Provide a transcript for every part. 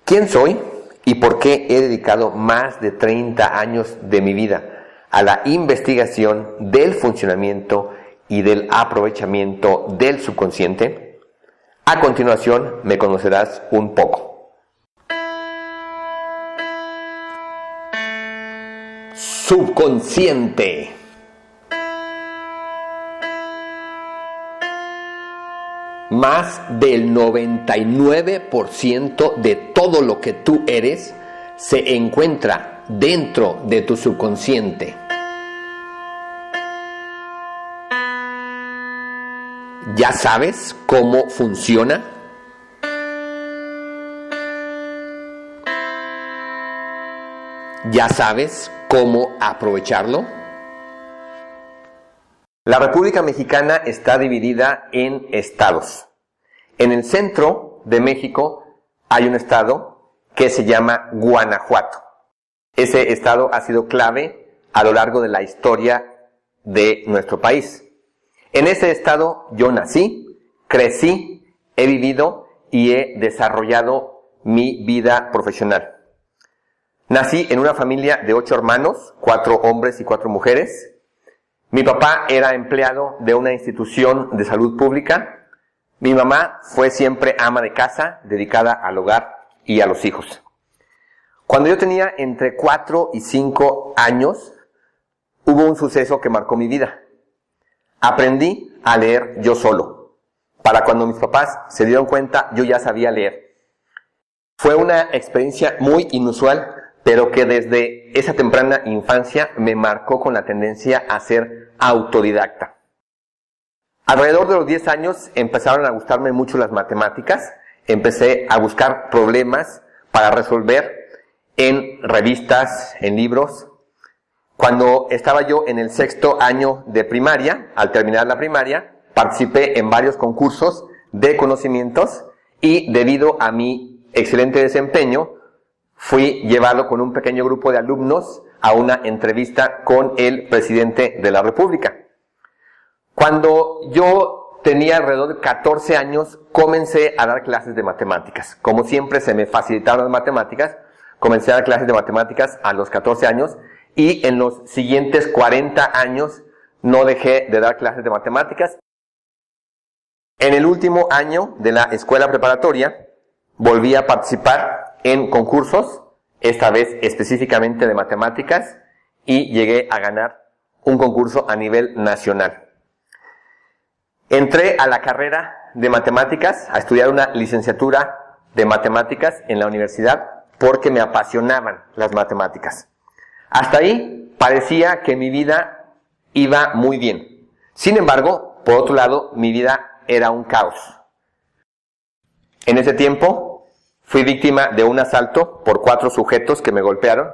¿Quién soy y por qué he dedicado más de 30 años de mi vida a la investigación del funcionamiento y del aprovechamiento del subconsciente? A continuación me conocerás un poco. Subconsciente. Más del 99% de todo lo que tú eres se encuentra dentro de tu subconsciente. ¿Ya sabes cómo funciona? ¿Ya sabes cómo aprovecharlo? La República Mexicana está dividida en estados. En el centro de México hay un estado que se llama Guanajuato. Ese estado ha sido clave a lo largo de la historia de nuestro país. En ese estado yo nací, crecí, he vivido y he desarrollado mi vida profesional. Nací en una familia de 8 hermanos, 4 hombres y 4 mujeres. Mi papá era empleado de una institución de salud pública. Mi mamá fue siempre ama de casa, dedicada al hogar y a los hijos. Cuando yo tenía entre 4 y 5 años, hubo un suceso que marcó mi vida. Aprendí a leer yo solo. Para cuando mis papás se dieron cuenta, yo ya sabía leer. Fue una experiencia muy inusual, pero que desde esa temprana infancia me marcó con la tendencia a ser autodidacta. Alrededor de los 10 años empezaron a gustarme mucho las matemáticas. Empecé a buscar problemas para resolver en revistas, en libros. Cuando estaba yo en el 6º año de primaria, al terminar la primaria, participé en varios concursos de conocimientos y debido a mi excelente desempeño, fui llevado con un pequeño grupo de alumnos a una entrevista con el presidente de la República. Cuando yo tenía alrededor de 14 años, comencé a dar clases de matemáticas. Como siempre se me facilitaron las matemáticas, comencé a dar clases de matemáticas a los 14 años y en los siguientes 40 años no dejé de dar clases de matemáticas. En el último año de la escuela preparatoria volví a participar en concursos, esta vez específicamente de matemáticas, y llegué a ganar un concurso a nivel nacional. Entré a la carrera de matemáticas, a estudiar una licenciatura de matemáticas en la universidad, porque me apasionaban las matemáticas. Hasta ahí parecía que mi vida iba muy bien. Sin embargo, por otro lado, mi vida era un caos. En ese tiempo fui víctima de un asalto por 4 sujetos que me golpearon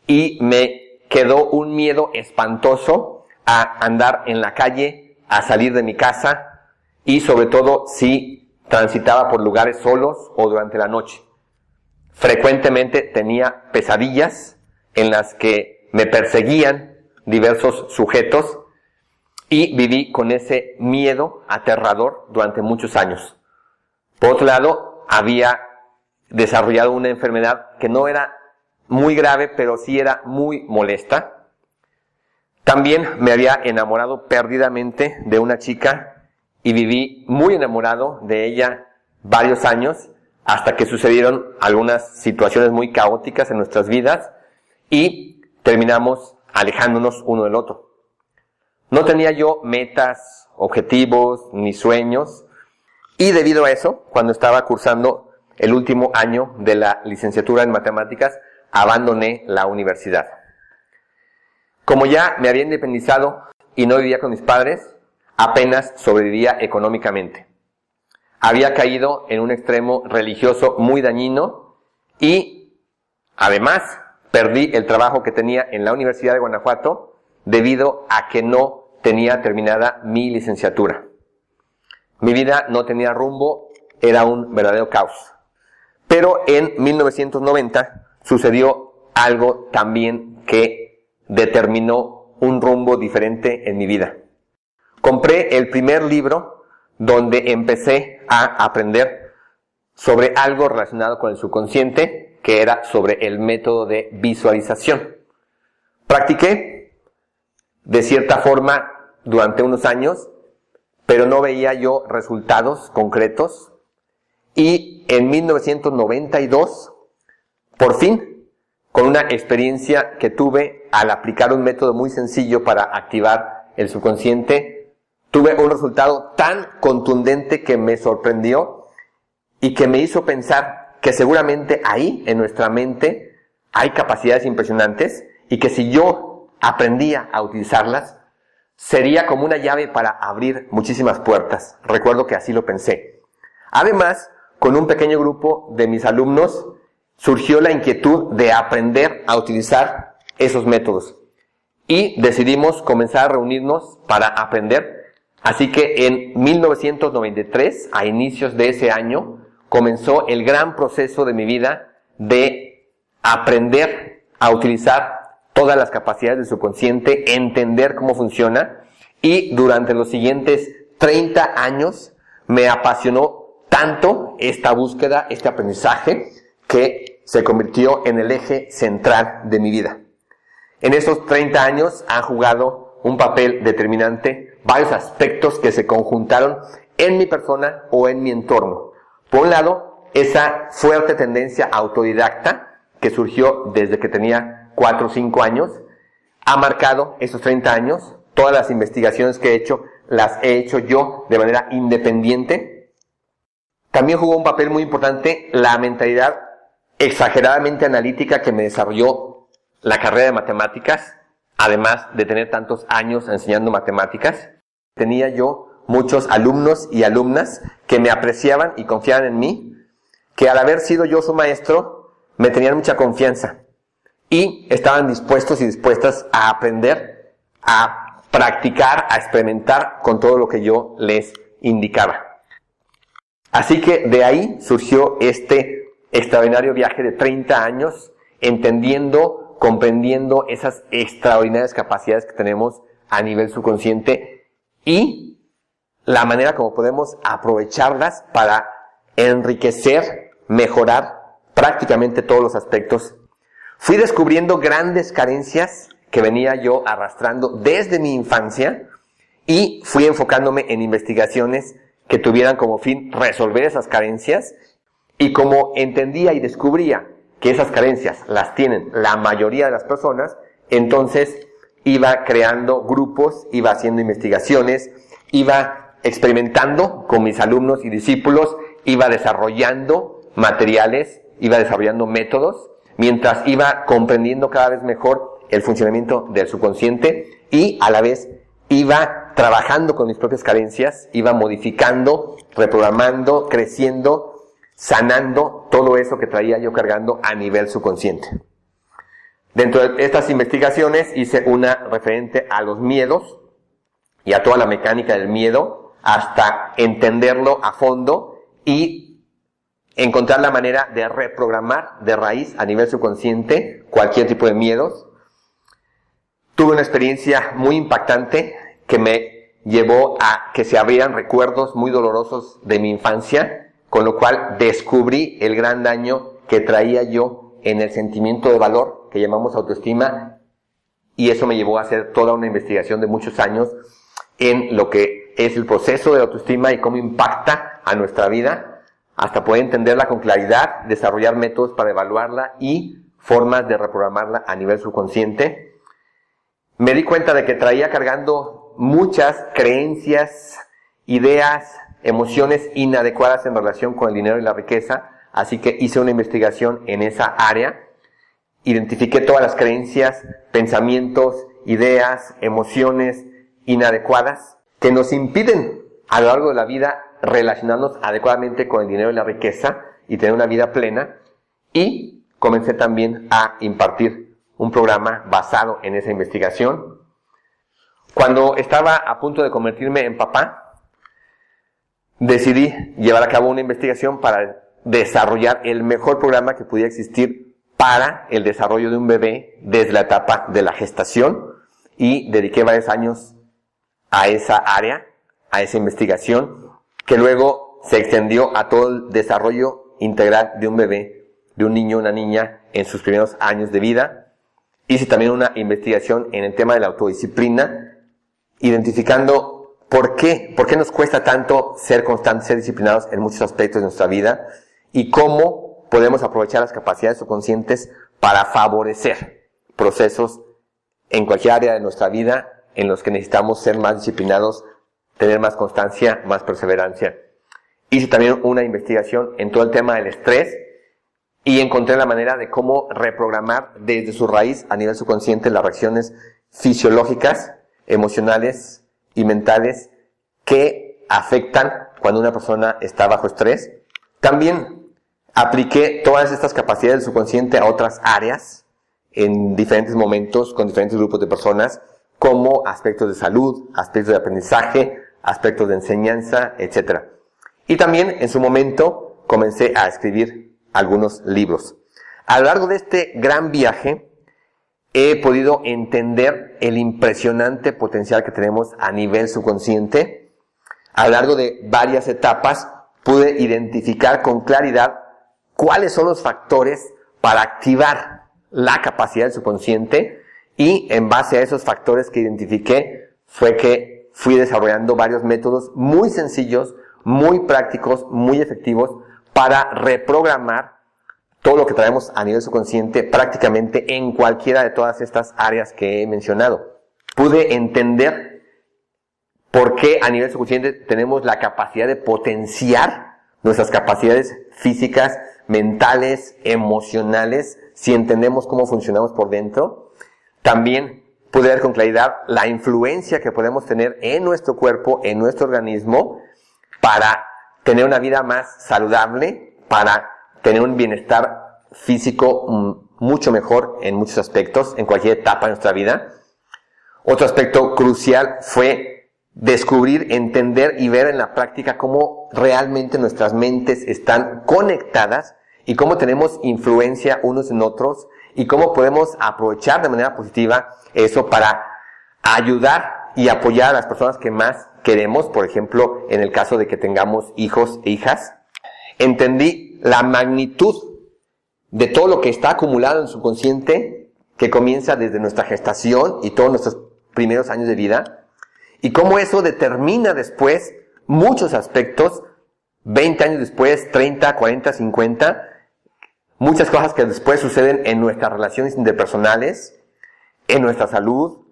y me quedó un miedo espantoso a andar en la calle, a salir de mi casa y sobre todo si transitaba por lugares solos o durante la noche. Frecuentemente tenía pesadillas en las que me perseguían diversos sujetos y viví con ese miedo aterrador durante muchos años. Por otro lado, había desarrollado una enfermedad que no era muy grave, pero sí era muy molesta. También me había enamorado perdidamente de una chica y viví muy enamorado de ella varios años hasta que sucedieron algunas situaciones muy caóticas en nuestras vidas y terminamos alejándonos uno del otro. No tenía yo metas, objetivos, ni sueños y debido a eso, cuando estaba cursando el último año de la licenciatura en matemáticas, abandoné la universidad. Como ya me había independizado y no vivía con mis padres, apenas sobrevivía económicamente. Había caído en un extremo religioso muy dañino y, además, perdí el trabajo que tenía en la Universidad de Guanajuato debido a que no tenía terminada mi licenciatura. Mi vida no tenía rumbo, era un verdadero caos. Pero en 1990 sucedió algo también que determinó un rumbo diferente en mi vida. Compré el primer libro donde empecé a aprender sobre algo relacionado con el subconsciente, que era sobre el método de visualización. Practiqué de cierta forma durante unos años, pero no veía yo resultados concretos. Y en 1992, por fin, con una experiencia que tuve al aplicar un método muy sencillo para activar el subconsciente, tuve un resultado tan contundente que me sorprendió y que me hizo pensar que seguramente ahí, en nuestra mente, hay capacidades impresionantes y que si yo aprendía a utilizarlas, sería como una llave para abrir muchísimas puertas. Recuerdo que así lo pensé. Además, con un pequeño grupo de mis alumnos, surgió la inquietud de aprender a utilizar esos métodos. Y decidimos comenzar a reunirnos para aprender. Así que en 1993, a inicios de ese año, comenzó el gran proceso de mi vida de aprender a utilizar todas las capacidades del subconsciente, entender cómo funciona, y durante los siguientes 30 años me apasionó tanto esta búsqueda, este aprendizaje, que se convirtió en el eje central de mi vida. En esos 30 años han jugado un papel determinante varios aspectos que se conjuntaron en mi persona o en mi entorno. Por un lado, esa fuerte tendencia autodidacta que surgió desde que tenía 4 o 5 años, ha marcado esos 30 años. Todas las investigaciones que he hecho, las he hecho yo de manera independiente. También jugó un papel muy importante la mentalidad exageradamente analítica que me desarrolló la carrera de matemáticas, además de tener tantos años enseñando matemáticas. Tenía yo muchos alumnos y alumnas que me apreciaban y confiaban en mí, que al haber sido yo su maestro, me tenían mucha confianza y estaban dispuestos y dispuestas a aprender, a practicar, a experimentar con todo lo que yo les indicaba. Así que de ahí surgió este extraordinario viaje de 30 años, entendiendo, comprendiendo esas extraordinarias capacidades que tenemos a nivel subconsciente y la manera como podemos aprovecharlas para enriquecer, mejorar prácticamente todos los aspectos. Fui descubriendo grandes carencias que venía yo arrastrando desde mi infancia y fui enfocándome en investigaciones que tuvieran como fin resolver esas carencias, y como entendía y descubría que esas carencias las tienen la mayoría de las personas, entonces iba creando grupos, iba haciendo investigaciones, iba experimentando con mis alumnos y discípulos, iba desarrollando materiales, iba desarrollando métodos, mientras iba comprendiendo cada vez mejor el funcionamiento del subconsciente y a la vez iba trabajando con mis propias carencias, iba modificando, reprogramando, creciendo, sanando todo eso que traía yo cargando a nivel subconsciente. Dentro de estas investigaciones hice una referente a los miedos y a toda la mecánica del miedo hasta entenderlo a fondo y encontrar la manera de reprogramar de raíz a nivel subconsciente cualquier tipo de miedos. Tuve una experiencia muy impactante que me llevó a que se abrieran recuerdos muy dolorosos de mi infancia, con lo cual descubrí el gran daño que traía yo en el sentimiento de valor que llamamos autoestima, y eso me llevó a hacer toda una investigación de muchos años en lo que es el proceso de autoestima y cómo impacta a nuestra vida, hasta poder entenderla con claridad, desarrollar métodos para evaluarla y formas de reprogramarla a nivel subconsciente. Me di cuenta de que traía cargando muchas creencias, ideas, emociones inadecuadas en relación con el dinero y la riqueza, así que hice una investigación en esa área, identifiqué todas las creencias, pensamientos, ideas, emociones inadecuadas que nos impiden a lo largo de la vida relacionarnos adecuadamente con el dinero y la riqueza y tener una vida plena, y comencé también a impartir un programa basado en esa investigación. Cuando estaba a punto de convertirme en papá, decidí llevar a cabo una investigación para desarrollar el mejor programa que pudiera existir para el desarrollo de un bebé desde la etapa de la gestación, y dediqué varios años a esa área, a esa investigación, que luego se extendió a todo el desarrollo integral de un bebé, de un niño o una niña en sus primeros años de vida. Hice también una investigación en el tema de la autodisciplina, identificando por qué nos cuesta tanto ser constantes, ser disciplinados en muchos aspectos de nuestra vida y cómo podemos aprovechar las capacidades subconscientes para favorecer procesos en cualquier área de nuestra vida en los que necesitamos ser más disciplinados, tener más constancia, más perseverancia. Hice también una investigación en todo el tema del estrés y encontré la manera de cómo reprogramar desde su raíz a nivel subconsciente las reacciones fisiológicas, emocionales y mentales que afectan cuando una persona está bajo estrés. También apliqué todas estas capacidades del subconsciente a otras áreas en diferentes momentos con diferentes grupos de personas, como aspectos de salud, aspectos de aprendizaje, aspectos de enseñanza, etc. Y también en su momento comencé a escribir algunos libros. A lo largo de este gran viaje he podido entender el impresionante potencial que tenemos a nivel subconsciente. A lo largo de varias etapas pude identificar con claridad cuáles son los factores para activar la capacidad del subconsciente, y en base a esos factores que identifiqué fue que fui desarrollando varios métodos muy sencillos, muy prácticos, muy efectivos para reprogramar todo lo que traemos a nivel subconsciente prácticamente en cualquiera de todas estas áreas que he mencionado. Pude entender por qué a nivel subconsciente tenemos la capacidad de potenciar nuestras capacidades físicas, mentales, emocionales, si entendemos cómo funcionamos por dentro. También pude ver con claridad la influencia que podemos tener en nuestro cuerpo, en nuestro organismo, para tener una vida más saludable, para tener un bienestar físico mucho mejor en muchos aspectos, en cualquier etapa de nuestra vida. Otro aspecto crucial fue descubrir, entender y ver en la práctica cómo realmente nuestras mentes están conectadas y cómo tenemos influencia unos en otros y cómo podemos aprovechar de manera positiva eso para ayudar y apoyar a las personas que más queremos, por ejemplo, en el caso de que tengamos hijos e hijas. Entendí la magnitud de todo lo que está acumulado en el subconsciente, que comienza desde nuestra gestación y todos nuestros primeros años de vida, y cómo eso determina después muchos aspectos, 20 años después, 30, 40, 50, muchas cosas que después suceden en nuestras relaciones interpersonales, en nuestra salud,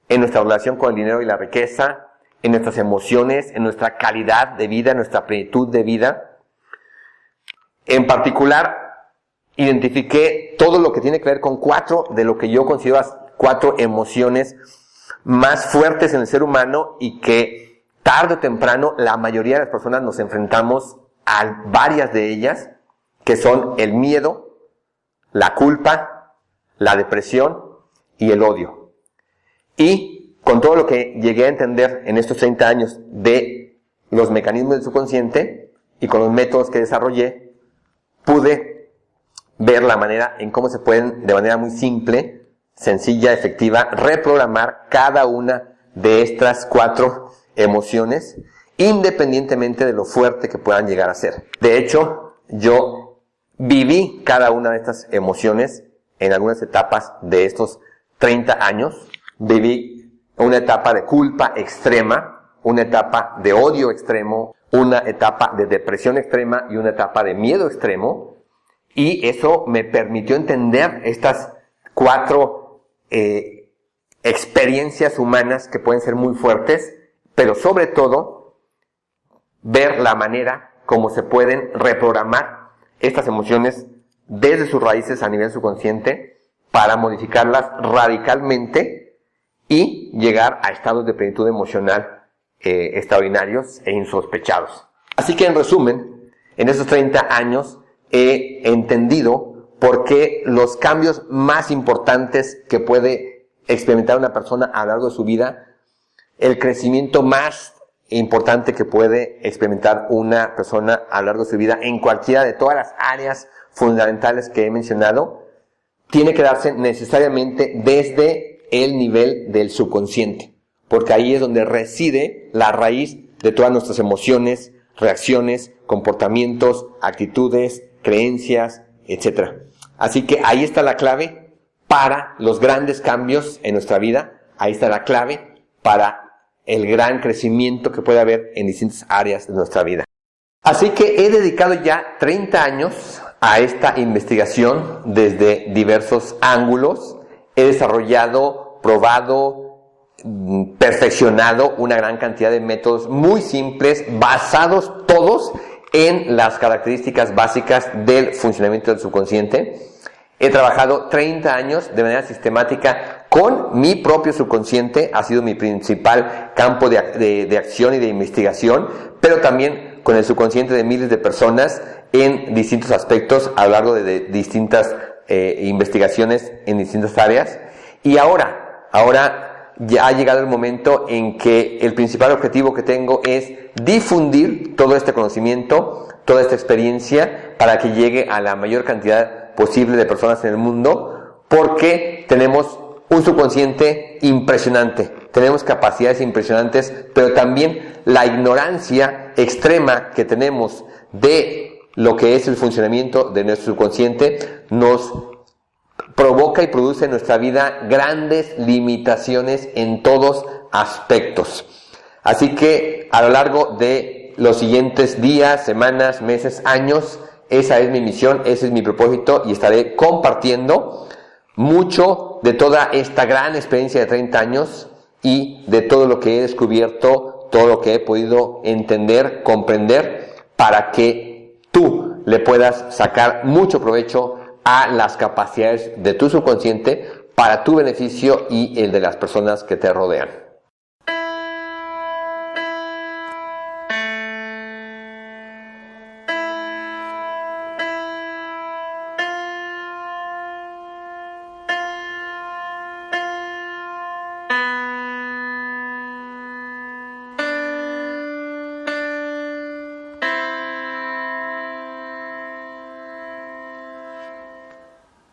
en nuestra relación con el dinero y la riqueza, en nuestras emociones, en nuestra calidad de vida, en nuestra plenitud de vida. En particular, identifiqué todo lo que tiene que ver con 4 de lo que yo considero las 4 emociones más fuertes en el ser humano y que tarde o temprano la mayoría de las personas nos enfrentamos a varias de ellas, que son el miedo, la culpa, la depresión y el odio. Y con todo lo que llegué a entender en estos 30 años de los mecanismos del subconsciente y con los métodos que desarrollé, pude ver la manera en cómo se pueden, de manera muy simple, sencilla, efectiva, reprogramar cada una de estas 4 emociones, independientemente de lo fuerte que puedan llegar a ser. De hecho, yo viví cada una de estas emociones en algunas etapas de estos 30 años. Viví una etapa de culpa extrema, una etapa de odio extremo, una etapa de depresión extrema y una etapa de miedo extremo. Y eso me permitió entender estas 4 experiencias humanas que pueden ser muy fuertes, pero sobre todo ver la manera como se pueden reprogramar estas emociones desde sus raíces a nivel subconsciente para modificarlas radicalmente y llegar a estados de plenitud emocional extraordinarios e insospechados. Así que en resumen, en estos 30 años he entendido por qué los cambios más importantes que puede experimentar una persona a lo largo de su vida, el crecimiento más importante que puede experimentar una persona a lo largo de su vida en cualquiera de todas las áreas fundamentales que he mencionado, tiene que darse necesariamente desde el nivel del subconsciente, porque ahí es donde reside la raíz de todas nuestras emociones, reacciones, comportamientos, actitudes, creencias, etc. Así que ahí está la clave para los grandes cambios en nuestra vida. Ahí está la clave para el gran crecimiento que puede haber en distintas áreas de nuestra vida. Así que he dedicado ya 30 años a esta investigación desde diversos ángulos. He desarrollado, probado, perfeccionado una gran cantidad de métodos muy simples, basados todos en las características básicas del funcionamiento del subconsciente. He trabajado 30 años de manera sistemática con mi propio subconsciente, ha sido mi principal campo de acción y de investigación, pero también con el subconsciente de miles de personas en distintos aspectos a lo largo de distintas investigaciones en distintas áreas. Y ahora ya ha llegado el momento en que el principal objetivo que tengo es difundir todo este conocimiento, toda esta experiencia, para que llegue a la mayor cantidad posible de personas en el mundo, porque tenemos un subconsciente impresionante, tenemos capacidades impresionantes, pero también la ignorancia extrema que tenemos de lo que es el funcionamiento de nuestro subconsciente nos provoca y produce en nuestra vida grandes limitaciones en todos aspectos. Así que a lo largo de los siguientes días, semanas, meses, años, esa es mi misión, ese es mi propósito, y estaré compartiendo mucho de toda esta gran experiencia de 30 años y de todo lo que he descubierto, todo lo que he podido entender, comprender, para que tú le puedas sacar mucho provecho a las capacidades de tu subconsciente para tu beneficio y el de las personas que te rodean.